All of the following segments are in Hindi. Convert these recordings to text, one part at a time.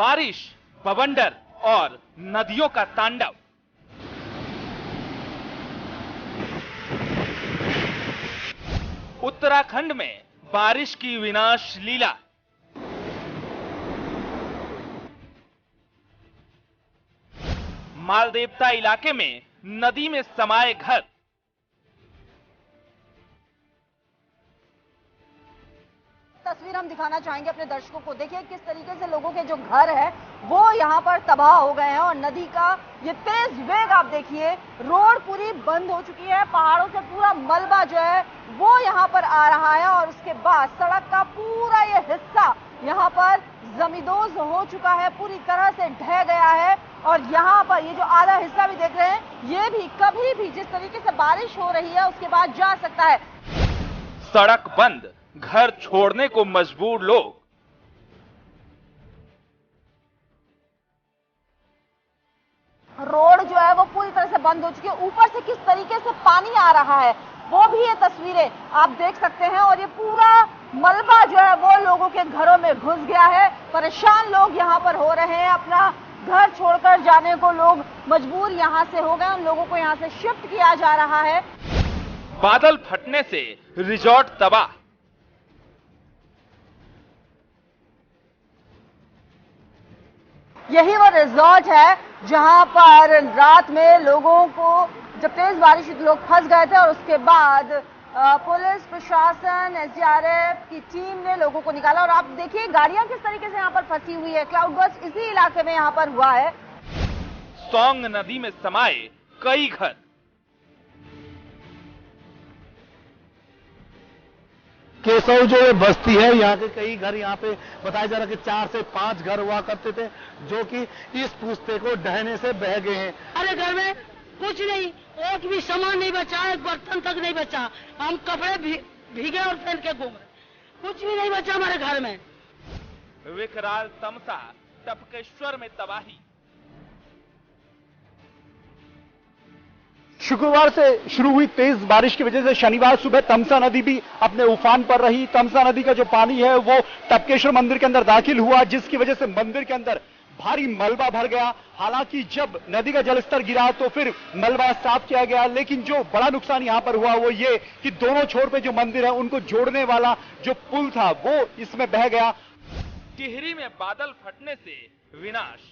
बारिश, बवंडर और नदियों का तांडव। उत्तराखंड में बारिश की विनाश लीला। मालदेवता इलाके में नदी में समाये घर। तस्वीर हम दिखाना चाहेंगे अपने दर्शकों को। देखिए किस तरीके से लोगों के जो घर है वो यहाँ पर तबाह हो गए हैं और नदी का ये तेज वेग आप देखिए, रोड पूरी बंद हो चुकी है, पहाड़ों से पूरा मलबा जो है वो यहाँ पर आ रहा है और उसके बाद सड़क का पूरा ये हिस्सा यहाँ पर जमींदोज हो चुका है, पूरी तरह से ढह गया है। और यहाँ पर ये जो आधा हिस्सा भी देख रहे हैं ये भी कभी भी जिस तरीके से बारिश हो रही है उसके बाद जा सकता है। सड़क बंद, घर छोड़ने को मजबूर लोग। रोड जो है वो पूरी तरह से बंद हो चुकी है, ऊपर से किस तरीके से पानी आ रहा है वो भी ये तस्वीरें आप देख सकते हैं। और ये पूरा मलबा जो है वो लोगों के घरों में घुस गया है। परेशान लोग यहाँ पर हो रहे हैं, अपना घर छोड़कर जाने को लोग मजबूर यहाँ से हो गए, उन लोगों को यहाँ से शिफ्ट किया जा रहा है। बादल फटने से रिजॉर्ट तबाह। यही वो रिजॉर्ट है जहां पर रात में लोगों को जब तेज बारिश हुई लोग फंस गए थे और उसके बाद पुलिस प्रशासन एसडीआरएफ की टीम ने लोगों को निकाला। और आप देखिए गाड़ियां किस तरीके से यहाँ पर फंसी हुई है। क्लाउड बर्स्ट इसी इलाके में यहाँ पर हुआ है। सौंग नदी में समाये कई घर। केशव जो ये बस्ती है यहाँ के कई घर यहाँ पे बताया जा रहा है कि 4 से 5 घर हुआ करते थे जो कि इस पुस्ते को ढहने से बह गए हैं। अरे घर में कुछ नहीं, एक भी सामान नहीं बचा, एक बर्तन तक नहीं बचा। हम कपड़े भीगे और पहन के घूमे, कुछ भी नहीं बचा हमारे घर में। विकराल तमसा, टपकेश्वर में तबाही। शुक्रवार से शुरू हुई तेज बारिश की वजह से शनिवार सुबह तमसा नदी भी अपने उफान पर रही। तमसा नदी का जो पानी है वो टपकेश्वर मंदिर के अंदर दाखिल हुआ, जिसकी वजह से मंदिर के अंदर भारी मलबा भर गया। हालांकि जब नदी का जलस्तर गिरा तो फिर मलबा साफ किया गया, लेकिन जो बड़ा नुकसान यहां पर हुआ वो ये कि दोनों छोर पे जो मंदिर है उनको जोड़ने वाला जो पुल था वो इसमें बह गया। टिहरी में बादल फटने से विनाश।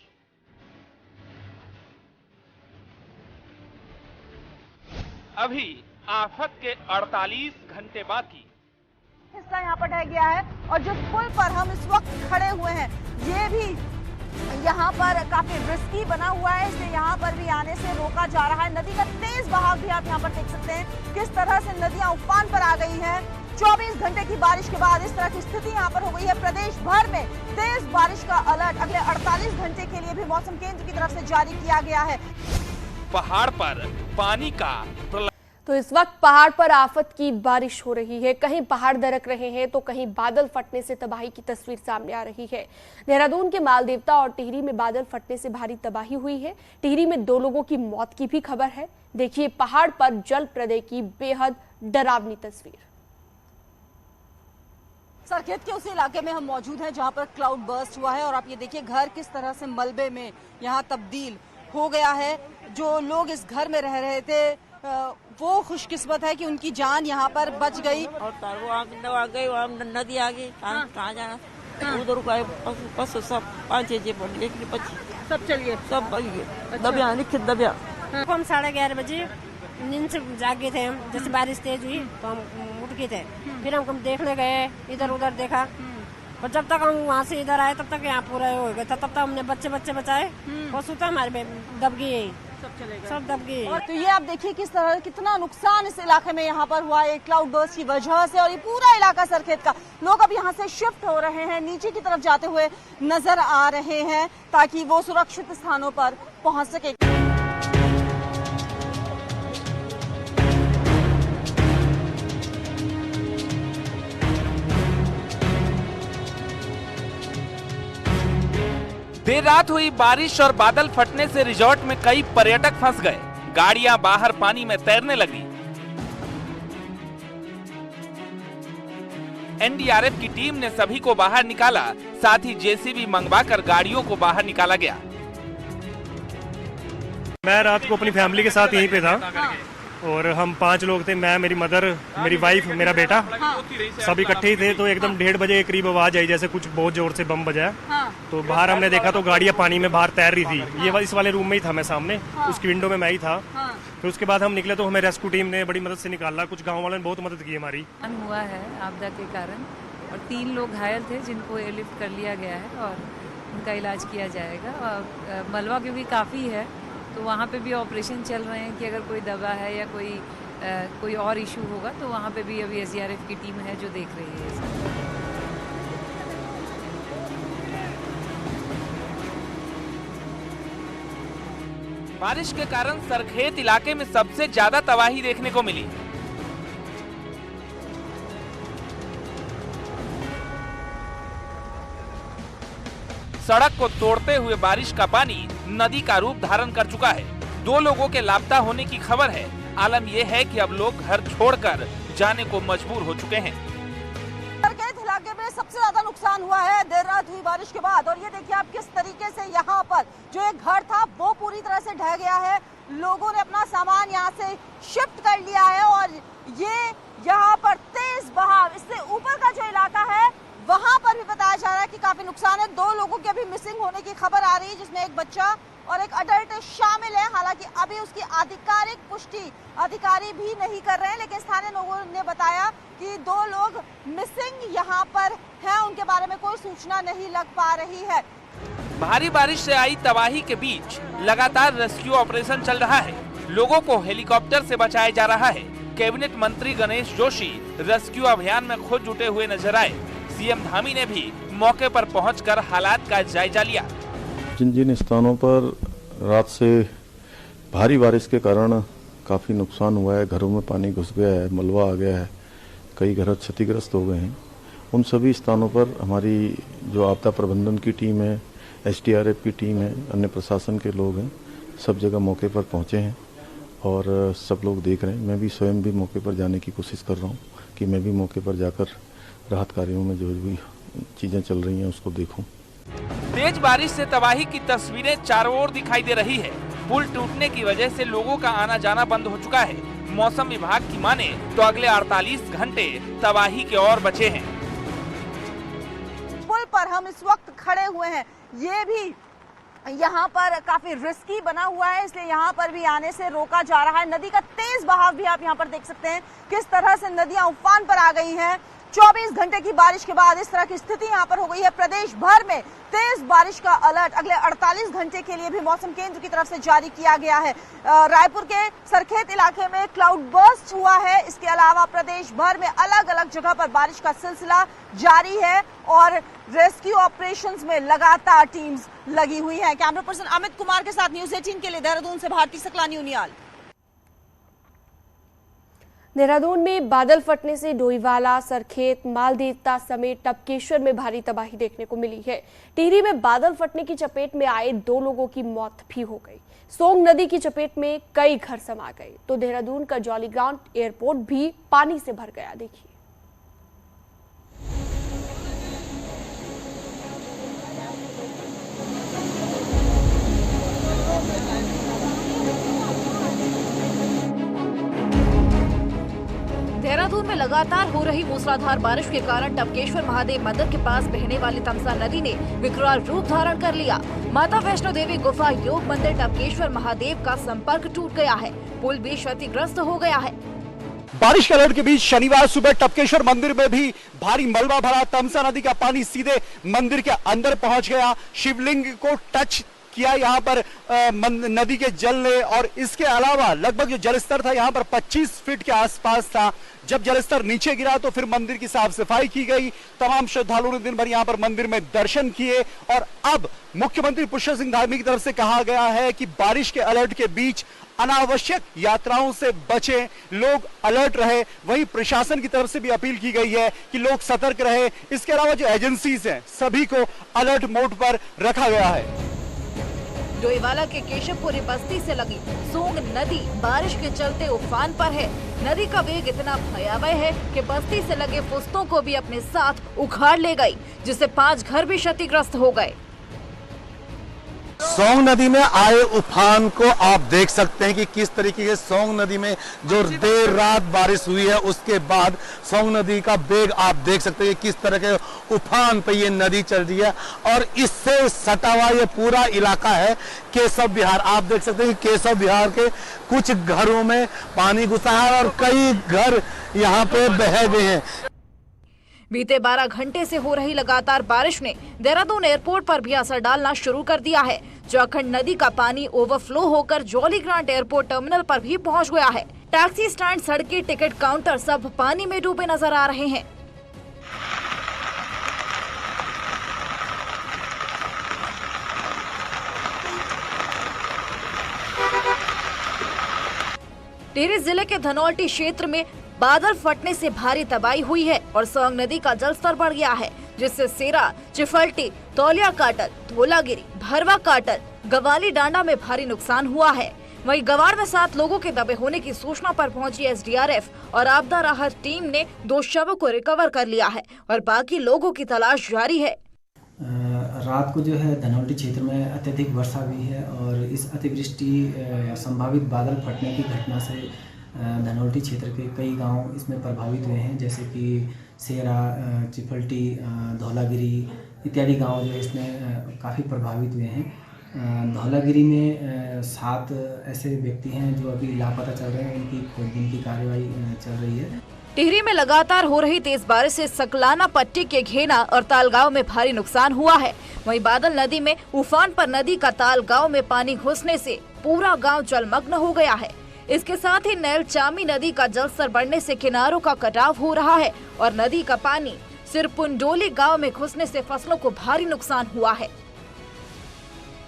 अभी आफत के 48 घंटे बाकी। हिस्सा यहाँ पर ढह गया है और जिस पुल पर हम इस वक्त खड़े हुए हैं ये भी यहाँ पर काफी रिस्की बना हुआ है, इसलिए यहाँ पर भी आने से रोका जा रहा है। नदी का तेज बहाव भी आप यहाँ पर देख सकते हैं किस तरह से नदियां उफान पर आ गई हैं। 24 घंटे की बारिश के बाद इस तरह की स्थिति यहाँ पर हो गई है। प्रदेश भर में तेज बारिश का अलर्ट अगले 48 घंटे के लिए भी मौसम केंद्र की तरफ से जारी किया गया है। पहाड़ पर पानी का तो इस वक्त पहाड़ पर आफत की बारिश हो रही है, कहीं पहाड़ दरक रहे हैं तो कहीं बादल फटने से तबाही की तस्वीर सामने आ रही है। देहरादून के मालदेवता और टिहरी में बादल फटने से भारी तबाही हुई है। टिहरी में 2 लोगों की मौत की भी खबर है। देखिए पहाड़ पर जल प्रलय की बेहद डरावनी तस्वीर। सरखेत के उसी इलाके में हम मौजूद हैं जहां पर क्लाउड बर्स्ट हुआ है और आप ये देखिए घर किस तरह से मलबे में यहाँ तब्दील हो गया है। जो लोग इस घर में रह रहे थे वो खुशकिस्मत है कि उनकी जान यहाँ पर बच गई। और वो आ गई, वहाँ नदी आ गई, कहाँ जाना उधर गए पशु सब 5-6 बच्चे सब चलिए सब बच गए। दबिया लिखित दबिया। हम 11:30 बजे नींद से जागे थे, हम जैसे बारिश तेज हुई तो हम उठ गए थे। फिर हम देखने गए, इधर उधर देखा, और जब तक हम वहाँ से इधर आए तब तक यहाँ पूरा हो गया था। तब तक हमने बच्चे बचाए, पशु था हमारे दब गए, सब दब गए। और तो ये आप देखिए किस तरह कितना नुकसान इस इलाके में यहाँ पर हुआ है क्लाउड बर्स्ट की वजह से। और ये पूरा इलाका सरखेत का लोग अब यहाँ से शिफ्ट हो रहे हैं, नीचे की तरफ जाते हुए नजर आ रहे हैं ताकि वो सुरक्षित स्थानों पर पहुंच सके। देर रात हुई बारिश और बादल फटने से रिजॉर्ट में कई पर्यटक फंस गए। गाड़ियां बाहर पानी में तैरने लगी। एनडीआरएफ की टीम ने सभी को बाहर निकाला, साथ ही जेसीबी मंगवाकर गाड़ियों को बाहर निकाला गया। मैं रात को अपनी फैमिली के साथ यहीं पे था और हम 5 लोग थे, मैं, मेरी मदर, मेरी वाइफ, मेरा बेटा, सब इकट्ठे ही थे। तो एकदम 1:30 बजे के करीब आवाज आई जैसे कुछ बहुत जोर से बम बजा। तो बाहर हमने देखा तो गाड़ियां पानी में बाहर तैर रही थी। ये इस वाले रूम में ही था मैं सामने, उसकी विंडो में मैं ही था। फिर उसके बाद हम निकले तो हमें रेस्क्यू टीम ने बड़ी मदद से निकाला, कुछ गाँव वालों ने बहुत मदद की हमारी। हुआ है आपदा के कारण और 3 लोग घायल थे जिनको एयरलिफ्ट कर लिया गया है और उनका इलाज किया जाएगा। और मलबा क्योंकि काफ़ी है तो वहाँ पे भी ऑपरेशन चल रहे हैं कि अगर कोई दवा है या कोई और इशू होगा तो वहाँ पे भी अभी एसडीआरएफ की टीम है जो देख रही है। बारिश के कारण सरखेत इलाके में सबसे ज्यादा तबाही देखने को मिली। सड़क को तोड़ते हुए बारिश का पानी नदी का रूप धारण कर चुका है। 2 लोगों के लापता होने की खबर है। आलम यह है कि अब लोग घर छोड़कर जाने को मजबूर हो चुके हैं। सरखेत इलाके में सबसे ज्यादा नुकसान हुआ है देर रात हुई बारिश के बाद। और ये देखिए आप किस तरीके से यहाँ पर जो एक घर था वो पूरी तरह से ढह गया है। लोगों ने अपना सामान यहाँ से शिफ्ट कर लिया है और ये यहाँ पर तेज बहाव, इससे ऊपर का जो इलाका है वहां पर भी बताया जा रहा है कि काफी नुकसान है। 2 लोगों के अभी मिसिंग होने की खबर आ रही है जिसमें एक बच्चा और एक अडल्ट शामिल है। हालांकि अभी उसकी आधिकारिक पुष्टि अधिकारी भी नहीं कर रहे हैं, लेकिन स्थानीय लोगों ने बताया कि 2 लोग मिसिंग यहाँ पर हैं, उनके बारे में कोई सूचना नहीं लग पा रही है। भारी बारिश से आई तबाही के बीच लगातार रेस्क्यू ऑपरेशन चल रहा है। लोगों को हेलीकॉप्टर से बचाया जा रहा है। कैबिनेट मंत्री गणेश जोशी रेस्क्यू अभियान में खुद जुटे हुए नजर आए। सीएम धामी ने भी मौके पर पहुंचकर हालात का जायजा लिया। जिन जिन स्थानों पर रात से भारी बारिश के कारण काफी नुकसान हुआ है, घरों में पानी घुस गया है, मलबा आ गया है, कई घर क्षतिग्रस्त हो गए हैं, उन सभी स्थानों पर हमारी जो आपदा प्रबंधन की टीम है, एसडीआरएफ की टीम है, अन्य प्रशासन के लोग हैं, सब जगह मौके पर पहुंचे हैं और सब लोग देख रहे हैं। मैं भी स्वयं भी मौके पर जाने की कोशिश कर रहा हूँ कि मैं भी मौके पर जाकर राहत कार्यों में जो भी चीजें चल रही हैं उसको देखूं। तेज बारिश से तबाही की तस्वीरें चारों ओर दिखाई दे रही है। पुल टूटने की वजह से लोगों का आना जाना बंद हो चुका है। मौसम विभाग की माने तो अगले 48 घंटे तबाही के और बचे हैं। पुल पर हम इस वक्त खड़े हुए हैं, ये भी यहाँ पर काफी रिस्की बना हुआ है, इसलिए यहाँ पर भी आने से रोका जा रहा है। नदी का तेज बहाव भी आप यहाँ पर देख सकते हैं किस तरह से नदियां उफान पर आ गई हैं। 24 घंटे की बारिश के बाद इस तरह की स्थिति यहाँ पर हो गई है। प्रदेश भर में तेज बारिश का अलर्ट अगले 48 घंटे के लिए भी मौसम केंद्र की तरफ से जारी किया गया है। रायपुर के सरखेत इलाके में क्लाउड बर्स्ट हुआ है। इसके अलावा प्रदेश भर में अलग अलग जगह पर बारिश का सिलसिला जारी है और रेस्क्यू ऑपरेशंस में लगातार टीम्स लगी हुई है। कैमरा पर्सन अमित कुमार के साथ न्यूज़ 18 के लिए देहरादून से भारती सकलानी उनियाल। देहरादून में बादल फटने से डोईवाला, सरखेत, मालदेवता समेत टपकेश्वर में भारी तबाही देखने को मिली है। टिहरी में बादल फटने की चपेट में आए 2 लोगों की मौत भी हो गई। सोंग नदी की चपेट में कई घर समा गए तो देहरादून का जॉली ग्राउंड एयरपोर्ट भी पानी से भर गया। देखिए देहरादून में लगातार हो रही मूसलाधार बारिश के कारण टपकेश्वर महादेव मंदिर के पास बहने वाली तमसा नदी ने विकराल रूप धारण कर लिया। माता वैष्णो देवी गुफा योग मंदिर टपकेश्वर महादेव का संपर्क टूट गया है। पुल भी क्षतिग्रस्त हो गया है। बारिश के अलर्ट के बीच शनिवार सुबह टपकेश्वर मंदिर में भी भारी मलबा भरा तमसा नदी का पानी सीधे मंदिर के अंदर पहुंच गया। शिवलिंग को टच किया यहाँ पर नदी के जल ने और इसके अलावा लगभग जो जलस्तर था यहाँ पर 25 फीट के आसपास था। जब जलस्तर नीचे गिरा तो फिर मंदिर की साफ सफाई की गई। तमाम श्रद्धालुओं ने दिन भर यहाँ पर मंदिर में दर्शन किए और अब मुख्यमंत्री पुष्कर सिंह धामी की तरफ से कहा गया है कि बारिश के अलर्ट के बीच अनावश्यक यात्राओं से बचे, लोग अलर्ट रहे। वहीं प्रशासन की तरफ से भी अपील की गई है कि लोग सतर्क रहे। इसके अलावा जो एजेंसीज हैं सभी को अलर्ट मोड पर रखा गया है। डोईवाला के केशवपुरी बस्ती से लगी सोंग नदी बारिश के चलते उफान पर है। नदी का वेग इतना भयावह है कि बस्ती से लगे पुस्तों को भी अपने साथ उखाड़ ले गई, जिससे 5 घर भी क्षतिग्रस्त हो गए। सोंग नदी में आए उफान को आप देख सकते हैं कि किस तरीके से सोंग नदी में जो देर रात बारिश हुई है उसके बाद सोंग नदी का वेग आप देख सकते हैं किस तरह के उफान पे ये नदी चल रही है। और इससे सटा हुआ ये पूरा इलाका है केशव विहार। आप देख सकते हैं कि केशव विहार के कुछ घरों में पानी घुसा है और कई घर यहाँ पे बह गए हैं। बीते 12 घंटे से हो रही लगातार बारिश ने देहरादून एयरपोर्ट पर भी असर डालना शुरू कर दिया है। जाखंड नदी का पानी ओवरफ्लो होकर जॉली ग्रांट एयरपोर्ट टर्मिनल पर भी पहुंच गया है। टैक्सी स्टैंड, सड़कें, टिकट काउंटर सब पानी में डूबे नजर आ रहे हैं। टिहरी जिले के धनौल्टी क्षेत्र में बादल फटने से भारी तबाही हुई है और सोंग नदी का जलस्तर बढ़ गया है, जिससे सेरा, चिफल्टी, तौलिया काटल, धोलागिरी, भरवा काटल, गवाली डांडा में भारी नुकसान हुआ है। वहीं गवाड़ में 7 लोगों के दबे होने की सूचना पर पहुंची एसडीआरएफ और आपदा राहत टीम ने 2 शवों को रिकवर कर लिया है और बाकी लोगों की तलाश जारी है। रात को जो है धनौल्टी क्षेत्र में अत्यधिक वर्षा हुई है और इस अतिवृष्टि संभावित बादल फटने की घटना से धनौल्टी क्षेत्र के कई गांव इसमें प्रभावित हुए हैं, जैसे कि सेरा, चिफल्टी, धौलागिरी इत्यादि गांव जो है इसमें काफ़ी प्रभावित हुए हैं। धौलागिरी में 7 ऐसे व्यक्ति हैं जो अभी लापता चल रहे हैं, उनकी खोजबीन की कार्रवाई चल रही है। टिहरी में लगातार हो रही तेज बारिश से सकलाना पट्टी के घेना और तालगांव में भारी नुकसान हुआ है। वहीं बादल नदी में उफान पर नदी का तालगांव में पानी घुसने से पूरा गांव जलमग्न हो गया है। इसके साथ ही नैल चामी नदी का जलस्तर बढ़ने से किनारों का कटाव हो रहा है और नदी का पानी सिरपुंडोली गांव में घुसने से फसलों को भारी नुकसान हुआ है।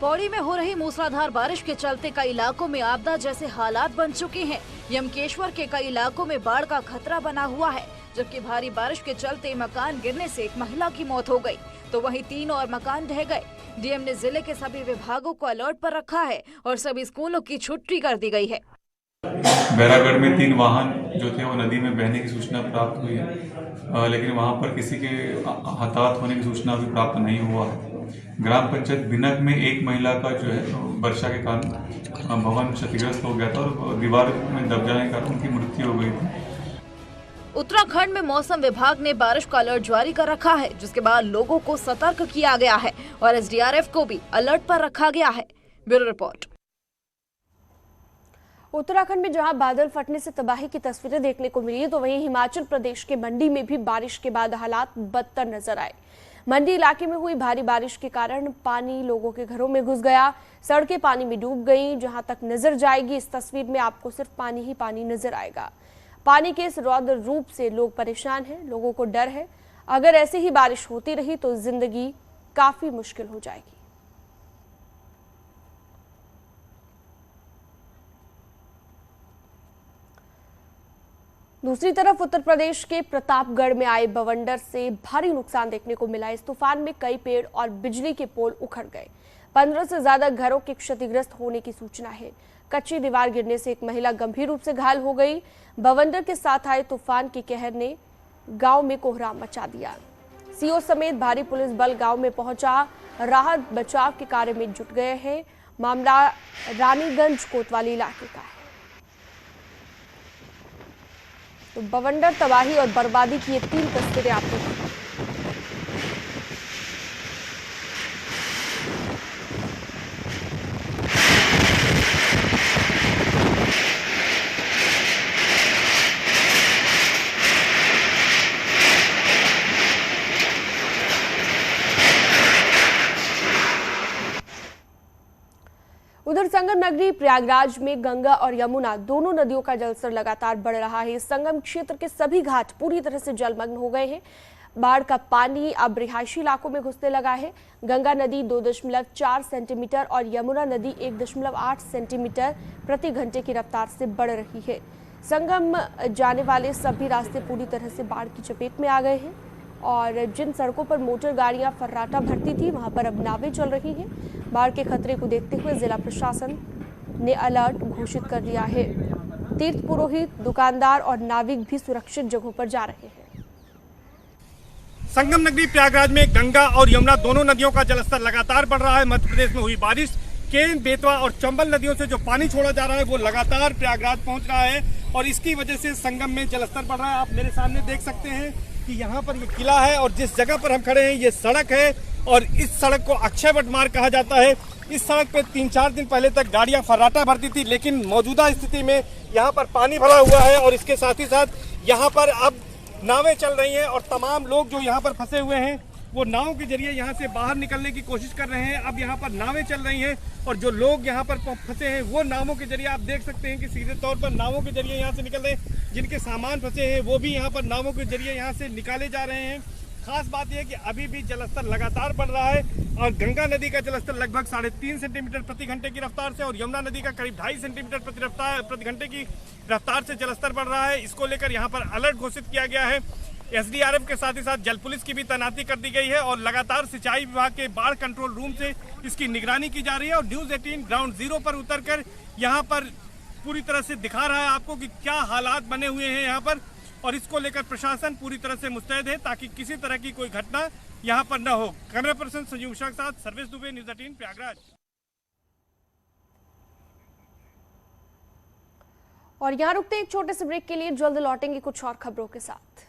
पौड़ी में हो रही मूसलाधार बारिश के चलते कई इलाकों में आपदा जैसे हालात बन चुके हैं। यमकेश्वर के कई इलाकों में बाढ़ का खतरा बना हुआ है, जबकि भारी बारिश के चलते मकान गिरने से एक महिला की मौत हो गई, तो वहीं 3 और मकान ढह गए। डीएम ने जिले के सभी विभागों को अलर्ट पर रखा है और सभी स्कूलों की छुट्टी कर दी गई है। बैरागढ़ में 3 वाहन जो थे वो नदी में बहने की सूचना प्राप्त हुई है, लेकिन वहां पर किसी के हताहत होने की सूचना अभी प्राप्त नहीं हुआ है। ग्राम पंचायत बिनक में एक महिला का जो है वर्षा के कारण भवन क्षतिग्रस्त हो गया था और दीवार में दब जाने के कारण उनकी मृत्यु हो गई थी। उत्तराखंड में मौसम विभाग ने बारिश का अलर्ट जारी कर रखा है, जिसके बाद लोगों को सतर्क किया गया है और एसडीआरएफ को भी अलर्ट पर रखा गया है। Bureau report. उत्तराखंड में जहां बादल फटने से तबाही की तस्वीरें देखने को मिली, तो वहीं हिमाचल प्रदेश के मंडी में भी बारिश के बाद हालात बदतर नजर आए। मंडी इलाके में हुई भारी बारिश के कारण पानी लोगों के घरों में घुस गया, सड़कें पानी में डूब गईं। जहां तक नजर जाएगी इस तस्वीर में आपको सिर्फ पानी ही पानी नजर आएगा। पानी के इस रौद्र रूप से लोग परेशान हैं, लोगों को डर है। अगर ऐसे ही बारिश होती रही तो जिंदगी काफी मुश्किल हो जाएगी। दूसरी तरफ उत्तर प्रदेश के प्रतापगढ़ में आए बवंडर से भारी नुकसान देखने को मिला। इस तूफान में कई पेड़ और बिजली के पोल उखड़ गए। 15 से ज्यादा घरों के क्षतिग्रस्त होने की सूचना है। कच्ची दीवार गिरने से एक महिला गंभीर रूप से घायल हो गई। बवंडर के साथ आए तूफान के कहर ने गांव में कोहराम मचा दिया। सीओ समेत भारी पुलिस बल गांव में पहुंचा, राहत बचाव के कार्य में जुट गए हैं। मामला रानीगंज कोतवाली इलाके का है। तो बवंडर तबाही और बर्बादी की ये 3 तस्वीरें आपको उधर संगम नगरी प्रयागराज में गंगा और यमुना दोनों नदियों का जलस्तर लगातार बढ़ रहा है। संगम क्षेत्र के सभी घाट पूरी तरह से जलमग्न हो गए हैं। बाढ़ का पानी अब रिहायशी इलाकों में घुसने लगा है। गंगा नदी 2.4 सेंटीमीटर और यमुना नदी 1.8 सेंटीमीटर प्रति घंटे की रफ्तार से बढ़ रही है। संगम जाने वाले सभी रास्ते पूरी तरह से बाढ़ की चपेट में आ गए हैं और जिन सड़कों पर मोटर गाड़ियां फर्राटा भरती थी वहां पर अब नावें चल रही हैं। बाढ़ के खतरे को देखते हुए जिला प्रशासन ने अलर्ट घोषित कर दिया है। तीर्थ पुरोहित, दुकानदार और नाविक भी सुरक्षित जगहों पर जा रहे हैं। संगम नगरी प्रयागराज में गंगा और यमुना दोनों नदियों का जलस्तर लगातार बढ़ रहा है। मध्य प्रदेश में हुई बारिश, केन, बेतवा और चंबल नदियों से जो पानी छोड़ा जा रहा है वो लगातार प्रयागराज पहुंच रहा है और इसकी वजह से संगम में जलस्तर बढ़ रहा है। आप मेरे सामने देख सकते हैं कि यहाँ पर ये किला है और जिस जगह पर हम खड़े हैं ये सड़क है और इस सड़क को अक्षय वट मार्ग कहा जाता है। इस सड़क पे 3-4 दिन पहले तक गाड़ियां फर्राटा भरती थी, लेकिन मौजूदा स्थिति में यहाँ पर पानी भरा हुआ है और इसके साथ ही साथ यहाँ पर अब नावें चल रही हैं और तमाम लोग जो यहाँ पर फंसे हुए हैं वो नावों के जरिए यहाँ से बाहर निकलने की कोशिश कर रहे हैं। अब यहाँ पर नावें चल रही हैं और जो लोग यहाँ पर फंसे हैं वो नावों के जरिए आप देख सकते हैं कि सीधे तौर पर नावों के जरिए यहाँ से निकल रहे हैं। जिनके सामान फंसे हैं वो भी यहाँ पर नावों के जरिए यहाँ से निकाले जा रहे हैं। खास बात यह है कि अभी भी जलस्तर लगातार बढ़ रहा है और गंगा नदी का जलस्तर लगभग 3.5 सेंटीमीटर प्रति घंटे की रफ्तार से और यमुना नदी का करीब 2.5 सेंटीमीटर प्रति घंटे की रफ्तार से जलस्तर बढ़ रहा है। इसको लेकर यहाँ पर अलर्ट घोषित किया गया है। एसडीआरएफ के साथ ही साथ जल पुलिस की भी तैनाती कर दी गई है और लगातार सिंचाई विभाग के बाढ़ कंट्रोल रूम से इसकी निगरानी की जा रही है और न्यूज़ 18 ग्राउंड जीरो पर उतरकर यहाँ पर पूरी तरह से दिखा रहा है आपको कि क्या हालात बने हुए हैं यहाँ पर और इसको लेकर प्रशासन पूरी तरह से मुस्तैद है ताकि किसी तरह की कोई घटना यहाँ पर न हो। कैमरा पर्सन संजीव शाह के साथ सर्वेश दुबे, न्यूज़ 18 प्रयागराज। और यहाँ रुकते एक छोटे से ब्रेक के लिए, जल्द लौटेंगे कुछ और खबरों के साथ।